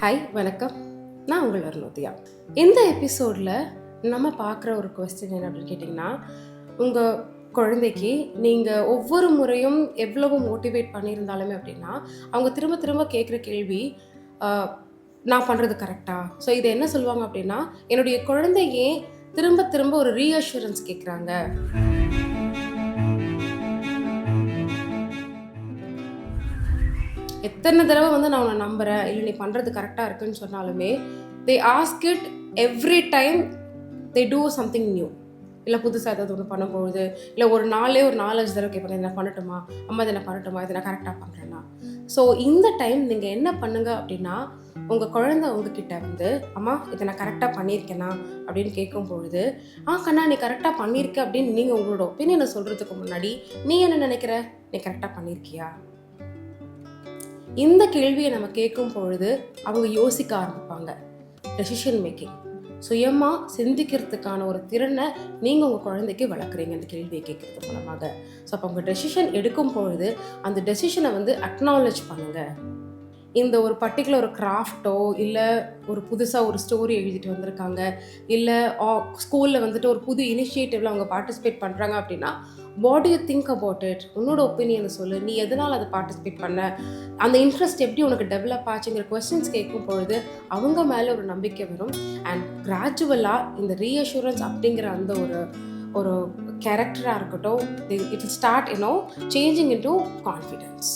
Hi வணக்கம், நான் உங்கள் அருணோதியா. இந்த எபிசோடில் நம்ம பார்க்குற ஒரு கொஸ்டின் என்ன அப்படின்னு கேட்டிங்கன்னா, உங்கள் குழந்தைக்கு நீங்கள் ஒவ்வொரு முறையும் எவ்வளவு மோட்டிவேட் பண்ணியிருந்தாலுமே அப்படின்னா அவங்க திரும்ப திரும்ப கேட்குற கேள்வி, நான் பண்ணுறது கரெக்டா? ஸோ இது என்ன சொல்லுவாங்க அப்படின்னா, என்னுடைய குழந்தையே திரும்ப திரும்ப ஒரு ரீஅஷூரன்ஸ் கேட்குறாங்க. எத்தனை தடவை நான் உன்னை நம்புகிறேன், இல்லை நீ பண்ணுறது கரெக்டாக இருக்குன்னு சொன்னாலுமே they ask it every time. They do something new. இல்லை புதுசாக ஏதாவது ஒன்று பண்ணும்பொழுது, இல்லை ஒரு 4-5 தடவை கேட்பாங்க, இதை நான் பண்ணட்டுமா அம்மா, இதை நான் பண்ணட்டுமா, இதை நான் கரெக்டாக பண்ணுறேன்னா. ஸோ இந்த டைம் நீங்கள் என்ன பண்ணுங்க அப்படின்னா, உங்கள் குழந்தை உங்ககிட்ட அம்மா இதை நான் கரெக்டாக பண்ணியிருக்கேனா அப்படின்னு கேட்கும் பொழுது, கண்ணா நீ கரெக்டாக பண்ணியிருக்க அப்படின்னு நீங்கள் உங்களோட ஒப்பீனியனை சொல்கிறதுக்கு முன்னாடி நீ என்ன நினைக்கிற, நீ கரெக்டாக பண்ணியிருக்கியா? இந்த கேள்வியை நம்ம கேட்கும் பொழுது அவங்க யோசிக்க ஆரம்பிப்பாங்க. டெசிஷன் மேக்கிங், சுயமாக சிந்திக்கிறதுக்கான ஒரு திறனை நீங்கள் உங்கள் குழந்தைக்கு வளர்க்குறீங்க இந்த கேள்வியை கேட்கறது மூலமாக. ஸோ அப்போ உங்கள் டெசிஷன் எடுக்கும் பொழுது அந்த டெசிஷனை அக்னாலேஜ் பண்ணுங்கள். இந்த ஒரு பர்டிகுலர் ஒரு கிராஃப்டோ, இல்லை ஒரு புதுசாக ஒரு ஸ்டோரி எழுதிட்டு வந்திருக்காங்க, இல்லை ஸ்கூலில் ஒரு புது இனிஷியேட்டிவில் அவங்க பார்ட்டிசிபேட் பண்ணுறாங்க அப்படின்னா, what to you think about it? உன்னோட ஒப்பீனியனை சொல்லு. நீ எதனால் அதை பார்ட்டிசிபேட் பண்ண, அந்த இன்ட்ரெஸ்ட் எப்படி உனக்கு டெவலப் ஆச்சுங்கிற கொஸ்டின்ஸ் கேட்கும் பொழுது அவங்க மேலே ஒரு நம்பிக்கை வரும். அண்ட் கிராஜுவலாக இந்த ரீஅஷூரன்ஸ் அப்படிங்கிற அந்த ஒரு கேரக்டராக இருக்கட்டும், it start changing into confidence.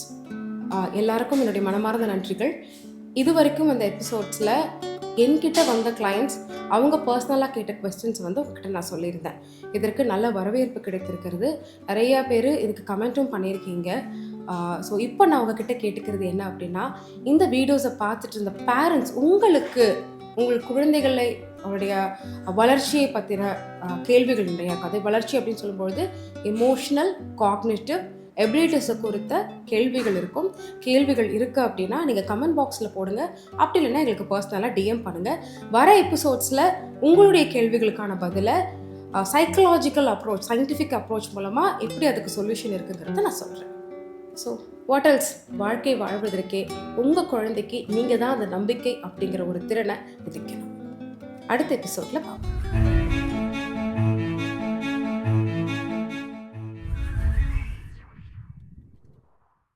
எல்லாருக்கும் என்னுடைய மனமார்ந்த நன்றிகள். இது வரைக்கும் அந்த எபிசோட்ஸில் என்கிட்ட வந்த கிளைண்ட்ஸ் அவங்க பர்சனலாக கேட்ட கொஸ்டின்ஸ் உங்ககிட்ட நான் சொல்லியிருந்தேன். இதற்கு நல்ல வரவேற்பு கிடைத்திருக்கிறது. நிறையா பேர் இதுக்கு கமெண்ட்டும் பண்ணியிருக்கீங்க. ஸோ இப்போ நான் உங்ககிட்ட கேட்டுக்கிறது என்ன அப்படின்னா, இந்த வீடியோஸை பார்த்துட்டு இருந்த பேரண்ட்ஸ் உங்கள் குழந்தைகளை அவருடைய வளர்ச்சியை பற்றின கேள்விகள் நிறையா கதை வளர்ச்சி அப்படின்னு சொல்லும்பொழுது எமோஷ்னல், காக்னிட்டிவ் எபிலிட்டிஸை குறித்த கேள்விகள் இருக்கும். கேள்விகள் இருக்குது அப்படின்னா நீங்கள் கமெண்ட் பாக்ஸில் போடுங்க. அப்படி இல்லைன்னா எங்களுக்கு பர்சனலாக டிஎம் பண்ணுங்கள். வர எபிசோட்ஸில் உங்களுடைய கேள்விகளுக்கான பதிலை சைக்கலாஜிக்கல் அப்ரோச், சயின்டிஃபிக் அப்ரோச் மூலமாக எப்படி அதுக்கு சொல்யூஷன் இருக்குங்கிறத நான் சொல்கிறேன். ஸோ வாட் எல்ஸ், வாழ்க்கை வாழ்வதற்கே உங்கள் குழந்தைக்கு நீங்கள் தான் அந்த நம்பிக்கை அப்படிங்கிற ஒரு திறனை விதிக்கணும். அடுத்த எபிசோடில் பார்ப்போம்.